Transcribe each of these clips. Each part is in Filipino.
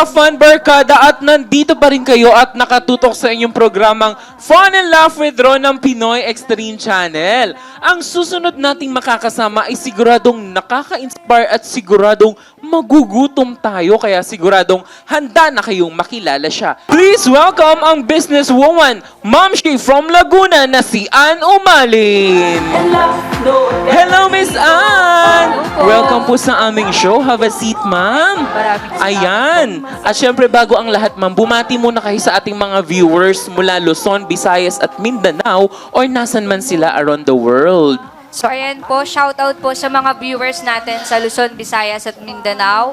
ka-fun barkada at nandito pa rin kayo at nakatutok sa inyong programang Fun and Laugh with Ron ng Pinoy Extreme Channel. Ang susunod nating makakasama ay siguradong nakaka-inspire at siguradong magugutom tayo kaya siguradong handa na kayong makilala siya. Please welcome ang businesswoman, Ma'am She from Laguna na si Ann Umalin. Hello, Miss Ann! Welcome po sa aming show. Have a seat, ma'am. Ayan. At syempre, bago ang lahat, ma'am, bumati muna kayo sa ating mga viewers mula Luzon, Visayas at Mindanao or nasan man sila around the world. So ayan po, shoutout po sa mga viewers natin sa Luzon, Visayas at Mindanao.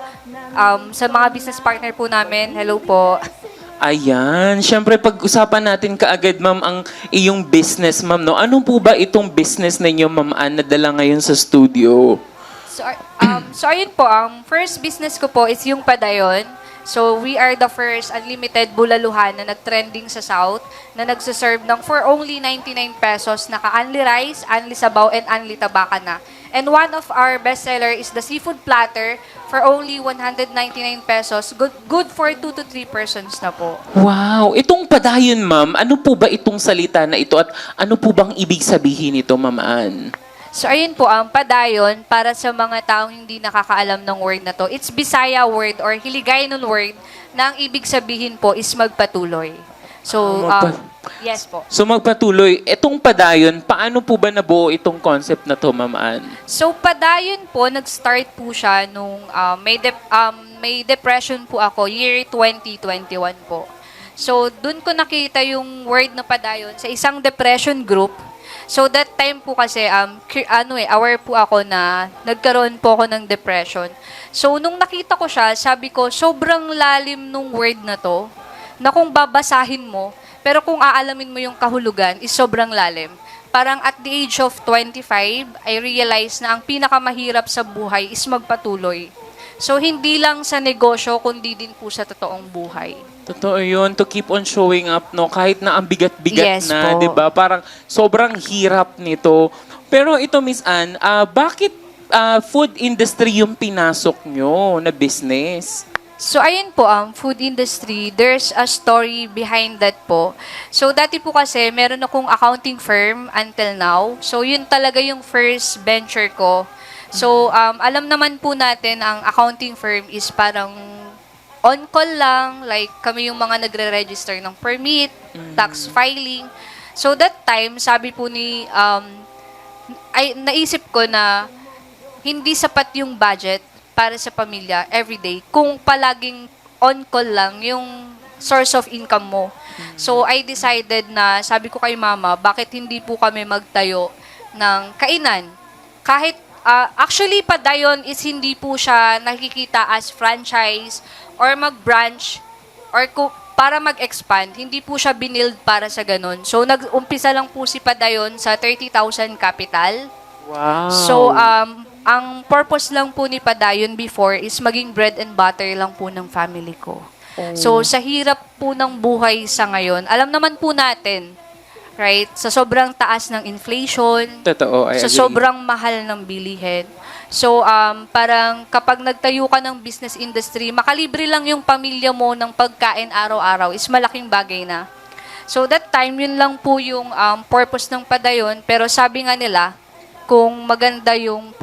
Sa mga business partner po namin, hello po. Ayan. Syempre, pag-usapan natin kaagad, ma'am, ang iyong business, ma'am, no? Ano po ba itong business ninyo, ma'am Ann, na dala ngayon sa studio? So ayun po, ang first business ko po is yung Padayon. So we are the first unlimited bulaluhan na nag-trending sa South na nagsaserve ng for only 99 pesos, naka-unli rice, unli sabaw, and unli tabaka na. And one of our bestseller is the seafood platter for only 199 pesos. Good for 2 to 3 persons na po. Wow! Itong Padayon, ma'am, ano po ba itong salita na ito at ano po bang ibig sabihin nito, ma'am Ann? So, ayun po, ang Padayon, para sa mga taong hindi nakakaalam ng word na to, it's Bisaya word or Hiligaynon word na ang ibig sabihin po is magpatuloy. So, yes po. So, magpatuloy. Itong Padayon, paano po ba nabuo itong concept na to, ma'am Ann? So, Padayon po, nag-start po siya nung may depression po ako, year 2021 po. So, dun ko nakita yung word na Padayon sa isang depression group. So that time po kasi aware po ako na nagkaroon po ako ng depression. So nung nakita ko siya, sabi ko sobrang lalim nung word na to na kung babasahin mo, pero kung aalamin mo yung kahulugan is sobrang lalim. Parang at the age of 25, I realized na ang pinakamahirap sa buhay is magpatuloy. So hindi lang sa negosyo kundi din po sa totoong buhay. Totoo yun, to keep on showing up, no? Kahit na ang bigat-bigat Yes na, po. di ba? Parang sobrang hirap nito. Pero ito, Miss Ann, bakit food industry yung pinasok nyo na business? So, ayun po, food industry, there's a story behind that po. So, dati po kasi, meron akong accounting firm until now. So, yun talaga yung first venture ko. So, alam naman po natin, ang accounting firm is parang on-call lang, like kami yung mga nagre-register ng permit, tax filing. So that time, sabi po naisip ko na hindi sapat yung budget para sa pamilya everyday kung palaging on-call lang yung source of income mo. So I decided na, sabi ko kay mama, bakit hindi po kami magtayo ng kainan? Kahit actually, Padayon is hindi po siya nakikita as franchise or mag-branch or para mag-expand. Hindi po siya binild para sa ganun. So, nag-umpisa lang po si Padayon sa 30,000 capital. Wow! So, ang purpose lang po ni Padayon before is maging bread and butter lang po ng family ko. So, sa hirap po ng buhay sa ngayon, alam naman po natin, right? Sa sobrang taas ng inflation, Totoo, I sa agree. sobrang mahal ng bilihin. So, parang kapag nagtayo ka ng business industry, makalibre lang yung pamilya mo ng pagkain araw-araw is malaking bagay na. So, that time, yun lang po yung purpose ng Padayon. Pero sabi nga nila, kung maganda yung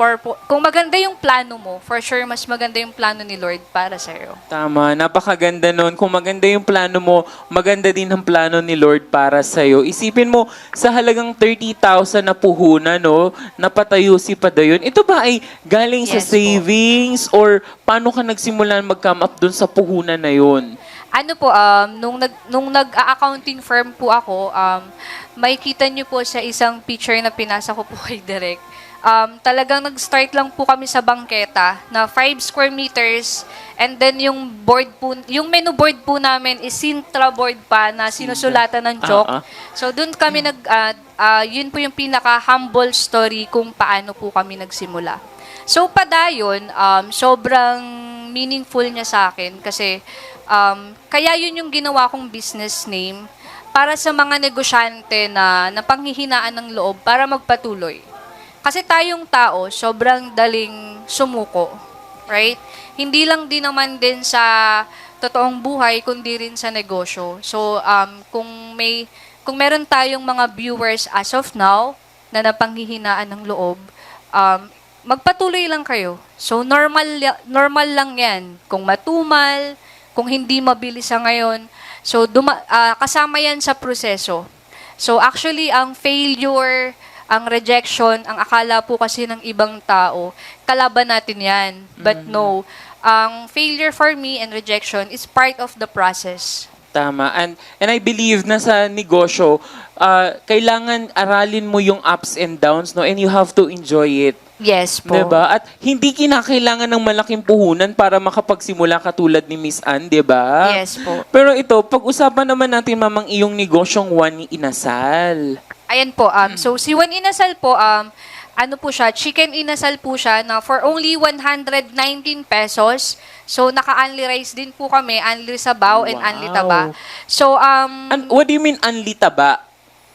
plano mo, for sure, mas maganda yung plano ni Lord para sa'yo. Tama, napakaganda nun. Kung maganda yung plano mo, maganda din ang plano ni Lord para sa'yo. Isipin mo, sa halagang 30,000 na puhunan, no, napatayo si Padayon. Ito ba ay galing sa Yes po. savings or paano ka nagsimulan mag-come up dun sa puhunan na yun? Ano po, nung nag-accounting firm po ako, makikita niyo po sa isang picture na pinasa ko po kay Direk. Talagang nag-start lang po kami sa bangketa na 5 square meters and then yung board po, yung menu board po namin is Sintra board pa na sinusulatan ng chalk. So doon kami yun po yung pinaka-humble story kung paano po kami nagsimula. So Padayon, sobrang meaningful niya sa akin kasi kaya yun yung ginawa kong business name para sa mga negosyante na napanghihinaan ng loob para magpatuloy. Kasi tayong tao, sobrang daling sumuko. Right? Hindi lang din naman din sa totoong buhay kundi rin sa negosyo. So kung meron tayong mga viewers as of now na napanghihinaan ng loob, magpatuloy lang kayo. So normal lang 'yan. Kung matumal, kung hindi mabilis sa ngayon, so kasama 'yan sa proseso. So actually ang failure, ang rejection, ang akala po kasi ng ibang tao, kalaban natin 'yan. But no, ang failure for me and rejection is part of the process. Tama. And I believe na sa negosyo, kailangan aralin mo yung ups and downs, no? And you have to enjoy it. Yes po. 'Di ba? At hindi kinakailangan ng malaking puhunan para makapagsimula katulad ni Miss Ann, 'di ba? Yes po. Pero ito, pag-usapan naman natin mamang iyong negosyong One Inasal. Ayan po, so si One Inasal po, ano po siya, chicken inasal po siya na for only 119 pesos. So, naka-unli rice din po kami, unli sabaw and unli taba. So, What do you mean unli taba?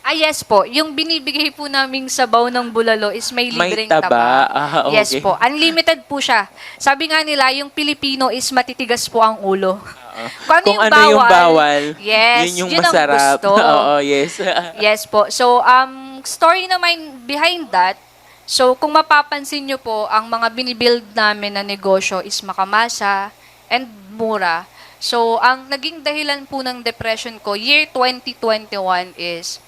yes po, yung binibigay po naming sabaw ng bulalo is may May libreng taba. taba. Okay. Yes po, unlimited po siya. Sabi nga nila, yung Pilipino is matitigas po ang ulo. Kung ano yung bawal, yes, yun yung yun ang masarap. gusto. Oo, yes. Yes po. So, story naman behind that, so kung mapapansin nyo po, ang mga binibuild namin na negosyo is makamasa and mura. So, ang naging dahilan po ng depression ko, year 2021 is,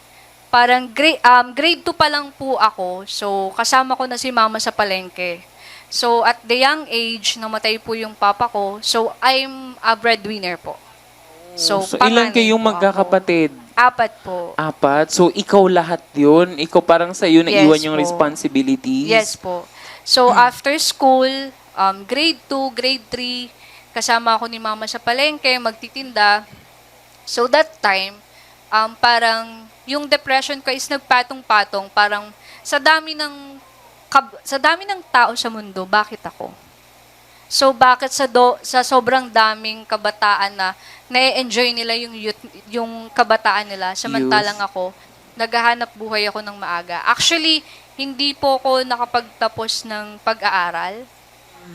parang grade 2 pa lang po ako. So, kasama ko na si mama sa palengke. So, at the young age, namatay po yung papa ko. So, I'm a breadwinner po. So ilan panganay kayong po ako. magkakapatid? 4 po. 4. So, ikaw lahat yun? Ikaw parang sa'yo na Yes iwan yung po. responsibilities? Yes po. So, after school, grade 2, grade 3, kasama ako ni mama sa palengke, magtitinda. So, that time, parang yung depression ko is nagpatong-patong. Parang sa dami ng tao sa mundo, bakit ako? So, bakit sa sobrang daming kabataan na na-enjoy nila yung kabataan nila, samantalang ako, naghahanap buhay ako ng maaga. Actually, hindi po ako nakapagtapos ng pag-aaral.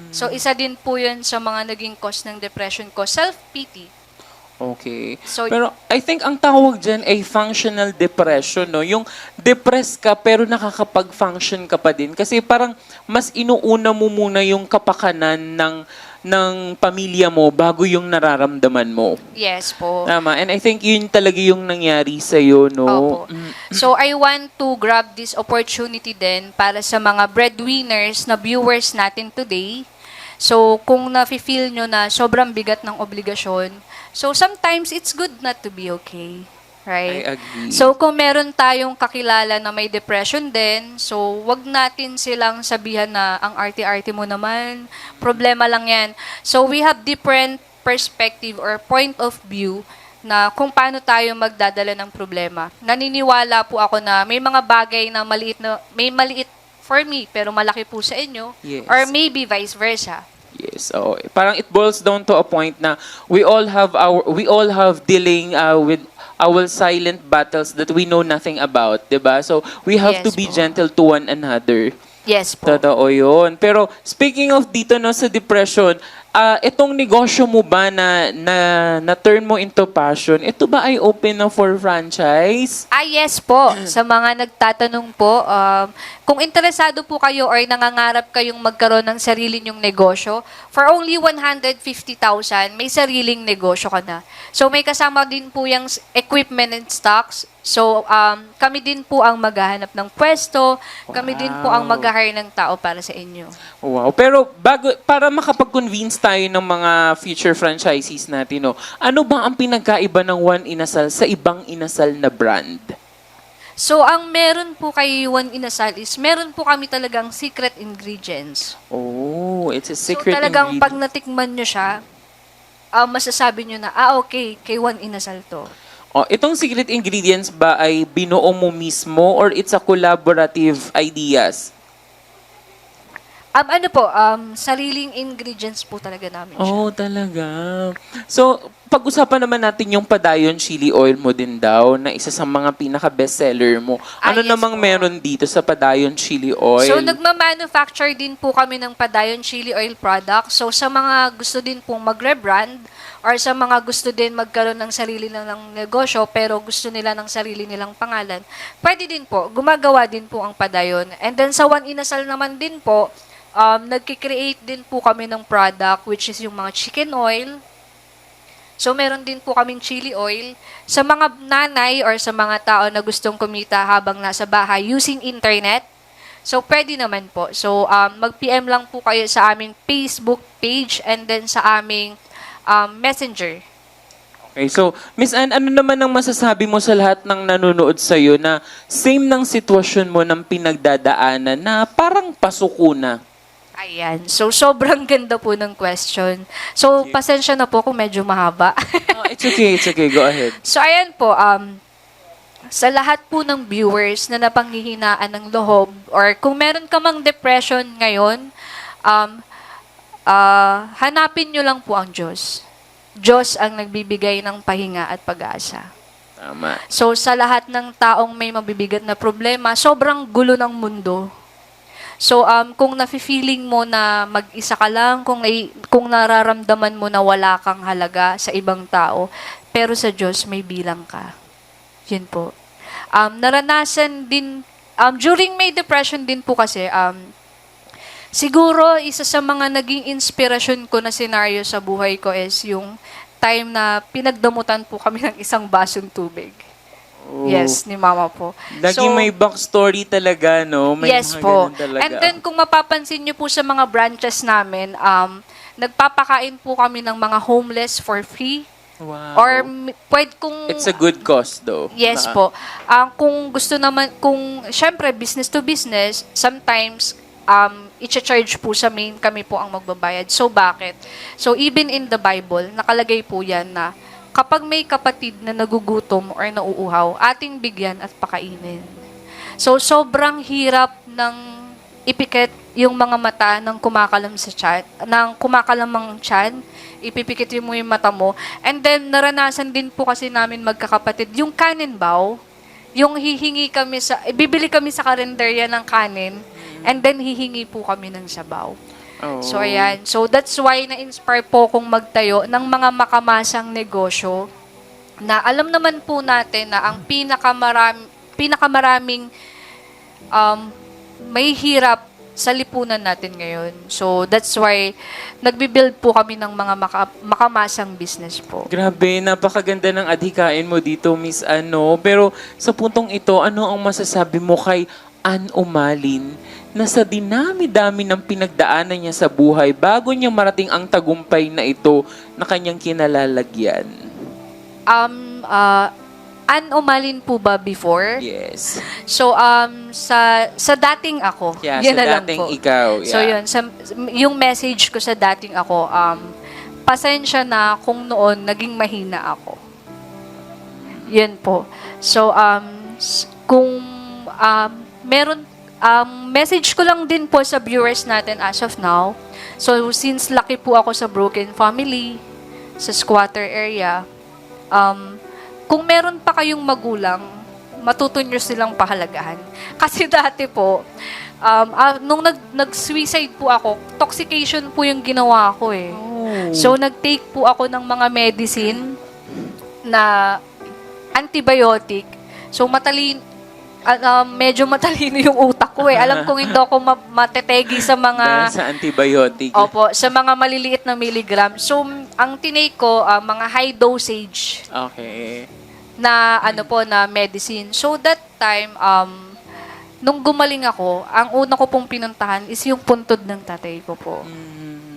So, isa din po yun sa mga naging cause ng depression ko. Self-pity. Okay. So, Pero I think ang tawag dyan ay functional depression, no? Yung depressed ka pero nakakapag-function ka pa din. Kasi parang mas inuuna mo muna yung kapakanan ng pamilya mo bago yung nararamdaman mo. yes po. Tama. And I think yun talaga yung nangyari sa'yo, no? Opo. So, I want to grab this opportunity din para sa mga breadwinners na viewers natin today. So, kung nafe-feel nyo na sobrang bigat ng obligasyon, so sometimes it's good not to be okay. Right? I agree. So, kung meron tayong kakilala na may depression din, so wag natin silang sabihan na ang arte-arte mo naman, problema lang yan. So, we have different perspective or point of view na kung paano tayo magdadala ng problema. Naniniwala po ako na may mga bagay na may maliit for me, pero malaki po sa inyo. Yes. Or maybe vice versa. Yes. So, parang it boils down to a point na we all have dealing with our silent battles that we know nothing about, 'di ba? So, we have to Yes be po. gentle to one another. Yes po. Totoo yun. Pero speaking of dito no sa depression, itong negosyo mo ba na turn mo into passion, ito ba ay open na for franchise? Yes po. Sa mga nagtatanong po, kung interesado po kayo or nangangarap kayong magkaroon ng sarili nyong negosyo, for only 150,000, may sariling negosyo ka na. So, may kasama din po yung equipment and stocks. So, kami din po ang maghahanap ng pwesto, kami din po ang mag-hire ng tao para sa inyo. Wow. Pero para makapag-convince tayo ng mga future franchisees natin, no, ano ba ang pinagkaiba ng One Inasal sa ibang inasal na brand? So, ang meron po kay One Inasal is, meron po kami talagang secret ingredients. Oh, it's a secret So, talagang ingredient. pag natikman nyo siya, masasabi nyo na, okay, kay One Inasal to. Oh, itong secret ingredients ba ay binuo mo mismo or it's a collaborative ideas? Sariling ingredients po talaga namin siya. Oh, talaga. So, pag-usapan naman natin yung Padayon chili oil mo din daw na isa sa mga pinaka-bestseller mo. Ano Yes namang po. meron dito sa Padayon chili oil? So, nagma-manufacture din po kami ng Padayon Chili Oil product. So, sa mga gusto din pong mag-rebrand or sa mga gusto din magkaroon ng sarili ng negosyo pero gusto nila ng sarili nilang pangalan, pwede din po, gumagawa din po ang Padayon. And then sa One Inasal naman din po, nagki-create din po kami ng product which is yung mga chicken oil. So, meron din po kaming chili oil. Sa mga nanay or sa mga tao na gustong kumita habang nasa bahay using internet, so pwede naman po. So, mag-PM lang po kayo sa aming Facebook page and then sa aming Messenger. Okay, so Miss Anne, ano naman ang masasabi mo sa lahat ng nanonood sa'yo na same ng sitwasyon mo ng pinagdadaanan na parang pasuko na? Ayan. So, sobrang ganda po ng question. So, pasensya na po kung medyo mahaba. It's okay, it's okay. Go ahead. So, ayan po, sa lahat po ng viewers na napanghihinaan ng loob or kung meron ka mang depression ngayon, hanapin nyo lang po ang Diyos. Diyos ang nagbibigay ng pahinga at pag-asa. Tama. So, sa lahat ng taong may mabibigat na problema, sobrang gulo ng mundo. So, kung nafe-feeling mo na mag-isa ka lang, kung nararamdaman mo na wala kang halaga sa ibang tao, pero sa Diyos may bilang ka. Yun po. Naranasan din, during my depression din po kasi, siguro isa sa mga naging inspirasyon ko na senaryo sa buhay ko is yung time na pinagdamutan po kami ng isang basong tubig. Oh. Yes, ni mama po. Laging may backstory talaga, no? May Yes mga po. ganun talaga. And then kung mapapansin niyo po sa mga branches namin, nagpapakain po kami ng mga homeless for free. Wow. Or pwede kung... It's a good cause, though. Yes po. Kung gusto naman, kung syempre business to business, sometimes i-charge po sa main, kami po ang magbabayad. So bakit? So even in the Bible, nakalagay po yan na kapag may kapatid na nagugutom or nauuhaw, ating bigyan at pakainin. So, sobrang hirap ng ipikit yung mga mata ng kumakalam sa tiyan, ng kumakalamang tiyan, ipipikit mo yung mata mo. And then, naranasan din po kasi namin magkakapatid, yung kanin bow, yung hihingi kami bibili kami sa karinderya ng kanin, and then hihingi po kami ng sabaw. Oh. So, ayan. So, that's why na-inspire po kong magtayo ng mga makamasang negosyo na alam naman po natin na ang pinakamaraming may hirap sa lipunan natin ngayon. So, that's why nagbibuild po kami ng mga makamasang business po. Grabe, napakaganda ng adhikain mo dito, Miss Ano. Pero sa puntong ito, ano ang masasabi mo kay Ann Umalin na sa dinami-dami ng pinagdaanan niya sa buhay bago niya marating ang tagumpay na ito na kanyang kinalalagyan? Ann Umalin po ba before? Yes. So, sa dating ako, Yeah, yun sa na lang dating po. ikaw. Yeah. So, yun. Yung message ko sa dating ako, pasensya na kung noon naging mahina ako. Yun po. So, kung message ko lang din po sa viewers natin as of now. So, since laki po ako sa broken family, sa squatter area, kung meron pa kayong magulang, matuto nyo silang pahalagahan. Kasi dati po, nung nag-suicide po ako, toxication po yung ginawa ko eh. Oh. So, nag-take po ako ng mga medicine na antibiotic. So, medyo matalino yung utak ko eh. Alam kong hindi ako matetegi sa mga... Dahil sa antibiotic. Opo, sa mga maliliit na milligram. So, ang tinake ko, mga high dosage Okay. na na medicine. So, that time, nung gumaling ako, ang una ko pong pinuntahan is yung puntod ng tatay ko po.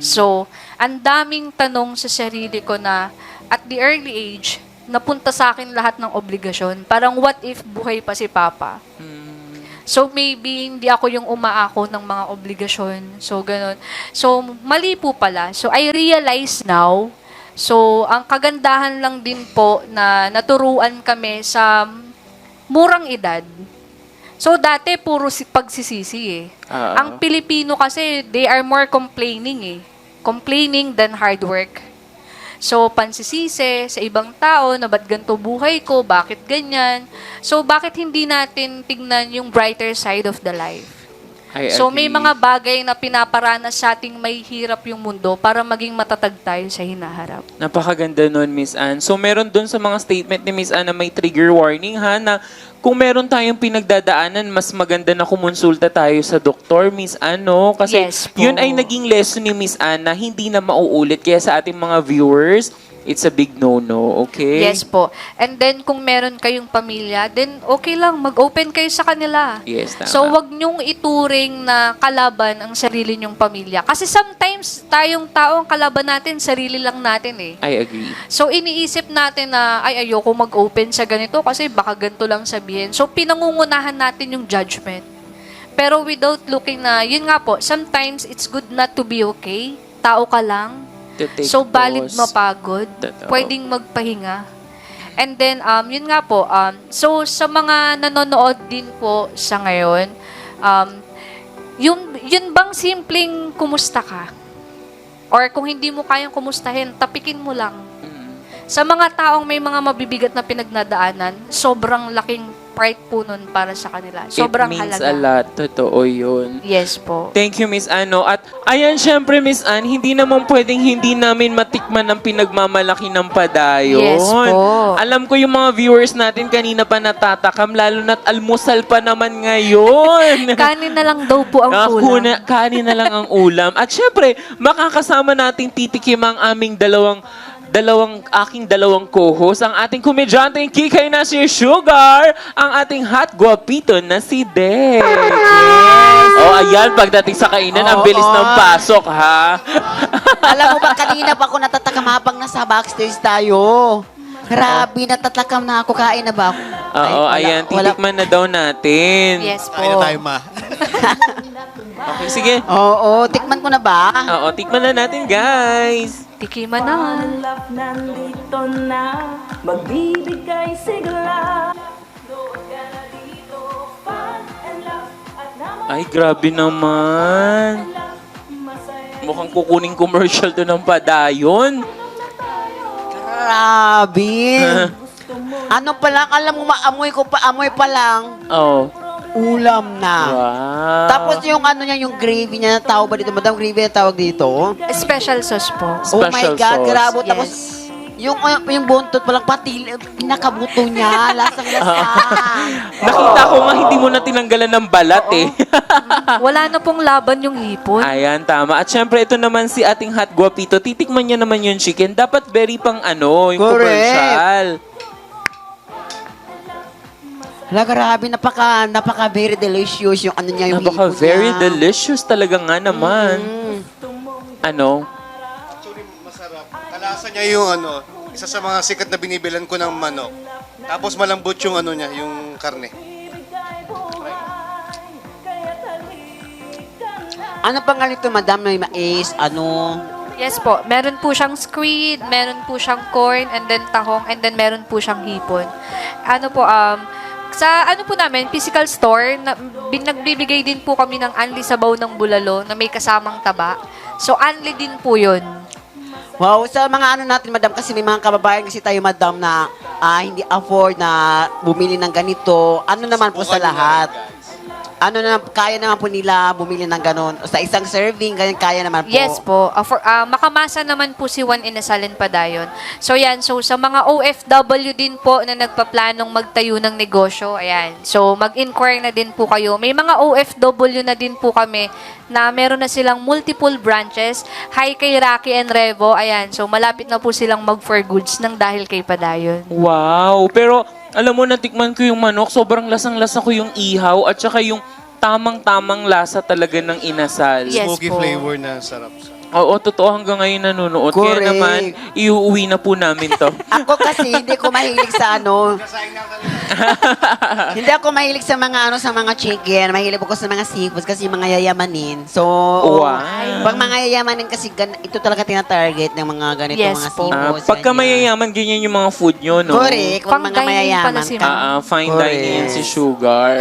So, ang daming tanong sa sarili ko na at the early age, napunta sa akin lahat ng obligasyon. Parang what if buhay pa si Papa? So, maybe hindi ako yung umaako ng mga obligasyon. So, ganun. So, mali po pala. So, I realize now, so, ang kagandahan lang din po na naturuan kami sa murang edad. So, dati puro pagsisisi eh. Ang Pilipino kasi, they are more complaining eh. Complaining than hard work. So, pansisisi sa ibang tao na ba't ganito buhay ko, bakit ganyan. So, bakit hindi natin tignan yung brighter side of the life? I So, may agree. mga bagay na pinaparanas sa ating may hirap yung mundo para maging matatag tayo sa hinaharap. Napakaganda nun, Miss Anne. So, meron dun sa mga statement ni Miss Anne na may trigger warning, ha, na kung meron tayong pinagdadaanan, mas maganda na kumonsulta tayo sa doktor, Miss Anne, no? Kasi Yes po. yun ay naging lesson ni Miss Anne na hindi na mauulit. Kaya sa ating mga viewers, it's a big no-no, okay? Yes po. And then, kung meron kayong pamilya, then okay lang, mag-open kayo sa kanila. Yes, tama. So, wag niyong ituring na kalaban ang sarili niyong pamilya. Kasi sometimes, tayong tao, ang kalaban natin, sarili lang natin eh. I agree. So, iniisip natin na, ay, ayoko mag-open sa ganito kasi baka ganito lang sabihin. So, pinangungunahan natin yung judgment. Pero without looking na, yun nga po, sometimes it's good not to be okay. Tao ka lang. To take So, valid pause. mapagod. Totoo. Pwedeng magpahinga. And then, yun nga po, so sa mga nanonood din po sa ngayon, yun bang simpleng kumusta ka? Or kung hindi mo kayang kumustahin, tapikin mo lang. Sa mga taong may mga mabibigat na pinagnadaanan, sobrang laking part po nun para sa kanila. Sobrang It means halaga. a lot. Totoo yun. Yes po. Thank you, Miss Ano. At ayan, syempre, Miss Ann, hindi naman pwedeng hindi namin matikman ang pinagmamalaki ng padayon. Yes po. Alam ko yung mga viewers natin kanina pa natatakam, lalo na't almusal pa naman ngayon. Kanin na lang daw po ang kulang. Kanin na lang ang ulam. At syempre, makakasama nating titikim ang aming aking dalawang co-host, ang ating komedyanteng kikay na si Sugar, ang ating hot guapito na si Dek. Yes. Oh, ayan, pagdating sa kainan, ang bilis ng pasok, ha? Alam mo ba, kanina pa ako natatakam habang nasa backstage tayo. Grabe, natatakam na ako. Kain na ba ako? Oo, ayan, titikman na daw natin. Yes po. Kaya na tayo, ma. Okay, sige. Oo, tikman ko na ba? Oo, tikman na natin, guys. Tikiman na. Love nandito na, magbibigay sigla. Doon ka na dito, fun and love. At naman Ay, grabe naman. masaya Mukhang kukuning commercial to ng padayon. Grabe. Ano pa lang, alam mo, amoy pa lang, Oh, ulam na. wow. Tapos yung ano niya, yung gravy niya, tawag ba dito? Madam, gravy na tawag dito? Special sauce po. Oh my Special God, sauce. grabe. Tapos, Yes. yung buntot pa lang, pati pinakabuto niya, lasang-lasa. Nakita ko nga hindi mo na tinanggalan ng balat eh. Wala na pong laban yung hipon. Ayan, tama. At syempre, ito naman si ating hot guapito. Titikman niya naman yung chicken. Dapat very pang yung Correct. commercial. Hala, grabe, napaka very delicious yung ano niya, yung Napaka hipon very niya. delicious talaga nga naman. Ano? Actually, masarap. Kalasa niya yung isa sa mga sikat na binibilan ko ng manok. Tapos malambot yung niya, yung karne. Ano pa nga nito, madam, na mais, Yes po. Meron po siyang squid, meron po siyang corn, and then tahong, and then meron po siyang hipon. Ano po, sa ano po namin, physical store, nagbibigay din po kami ng Anli Sabaw ng Bulalo na may kasamang taba. So, Anli din po yun. Wow, sa mga natin, madam, kasi may mga kababayan kasi tayo, madam, na hindi afford na bumili ng ganito. Ano naman po sa Subukan nyo lahat? na rin, guys. Ano na, kaya naman po nila bumili ng ganon. Sa isang serving, ganyan kaya naman po. Yes po. Makamasa naman po si Juan Inasalan Padayon. So yan, so sa mga OFW din po na nagpaplanong magtayo ng negosyo, ayan. So mag-inquire na din po kayo. May mga OFW na din po kami na meron na silang multiple branches. Hi kay Rocky and Revo, ayan. So malapit na po silang mag-for goods ng dahil kay Padayon. Wow. Pero, alam mo, natikman ko yung manok. Sobrang lasang-lasa ko yung ihaw at saka yung tamang-tamang lasa talaga ng inasal. Yes Smoky po. flavor na sarap. Oo, totoo. Hanggang ngayon nanonood. Correct. Kaya naman, iuuwi na po namin to. Ako kasi hindi ko mahilig sa hindi ako mahilig sa mga sa mga chicken. Mahilig ako sa mga seafoods kasi mga yayamanin. So, Wow. pag mga yayamanin kasi ito talaga tina-target ng mga ganito Yes mga po. seafoods. Pagka ganyan. mayayaman, ganyan yung mga food nyo, no? Correct. Kung mga Pang-dining mayayaman pala si ka. ma'am. Fine Correct. dining yan si Sugar.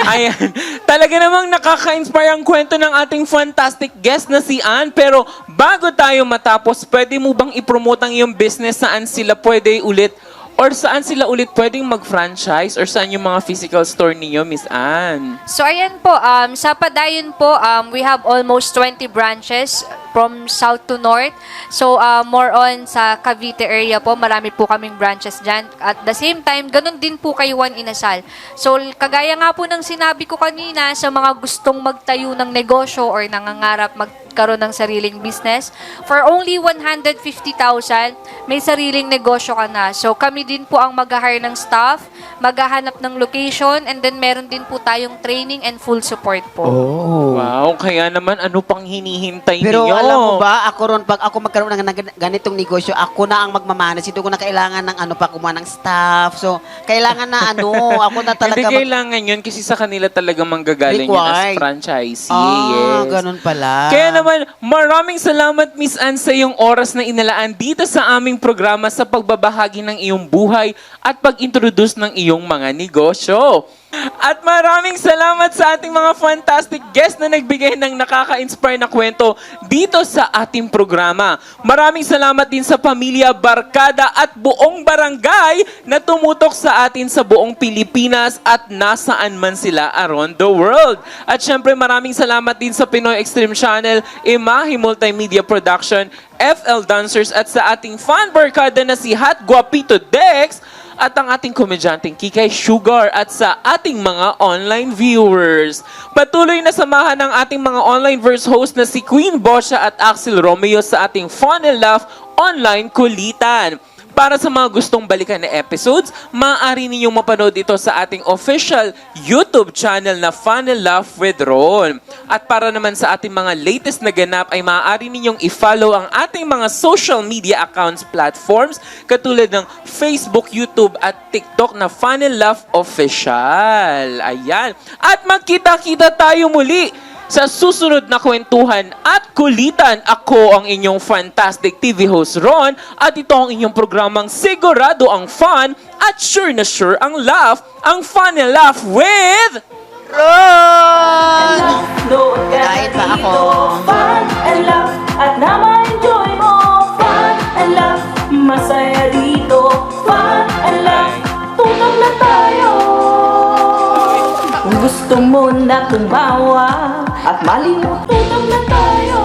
Ayan. Talaga namang nakaka-inspire ang kwento ng ating fantastic guest na si Ann. Pero bago tayo matapos, pwede mo bang ipromote ang iyong business, saan sila pwede ulit or saan sila ulit pwedeng mag-franchise or saan yung mga physical store ninyo, Miss Ann? So ayan po, sa Padayon po, we have almost 20 branches from south to north. So more on sa Cavite area po, marami po kaming branches dyan. At the same time, ganun din po kay Juan Inasal. So kagaya nga po ng sinabi ko kanina, sa mga gustong magtayo ng negosyo or nangangarap magkaroon ng sariling business, for only 150,000, may sariling negosyo ka na. So kami din po ang mag-hire ng staff, maghahanap ng location, and then meron din po tayong training and full support po. Wow, kaya naman ano pang hinihintay Pero ninyo? alam mo ba, ako ron, pag ako magkaroon ng ganitong negosyo, ako na ang magmamanas. Hindi ko na kailangan ng pa kumuha ng staff. So, kailangan na ako na talaga. Hindi kailangan yun kasi sa kanila talaga manggagaling yun as Required. franchisee. Ah, yes. ganun pala. Kaya naman, maraming salamat Miss Ann sa iyong oras na inalaan dito sa aming programa sa pagbabahagi ng iyong buhay at pag-introduce ng iyong mga negosyo. At maraming salamat sa ating mga fantastic guests na nagbigay ng nakaka-inspire na kwento dito sa ating programa. Maraming salamat din sa pamilya, barkada at buong barangay na tumutok sa atin sa buong Pilipinas at nasaan man sila around the world. At syempre maraming salamat din sa Pinoy Extreme Channel, Imahe Multimedia Production, FL Dancers at sa ating fan barkada na si Hot Guapito Dex at ang ating komedyanteng Kikay Sugar at sa ating mga online viewers. Patuloy na samahan ng ating mga online verse host na si Queen Bosha at Axel Romeo sa ating Fun and Laugh online kulitan. Para sa mga gustong balikan na episodes, maaari ninyong mapanood ito sa ating official YouTube channel na Fun and Laugh with Ron. At para naman sa ating mga latest na ganap ay maaari ninyong i-follow ang ating mga social media accounts platforms katulad ng Facebook, YouTube at TikTok na Fun and Laugh Official. Ayan. At magkita-kita tayo muli sa susunod na kwentuhan at kulitan. Ako ang inyong fantastic TV host Ron at ito ang inyong programang sigurado ang fun at sure na sure ang laugh, ang Fun and Laugh with Ron! Doon ka na Kain pa dito, ako. fun and laugh, at na ma-enjoy mo. Fun and laugh, masaya dito. Fun and laugh, tunang na tayo. Kung gusto mo na tumawa at malimut, tunang na tayo.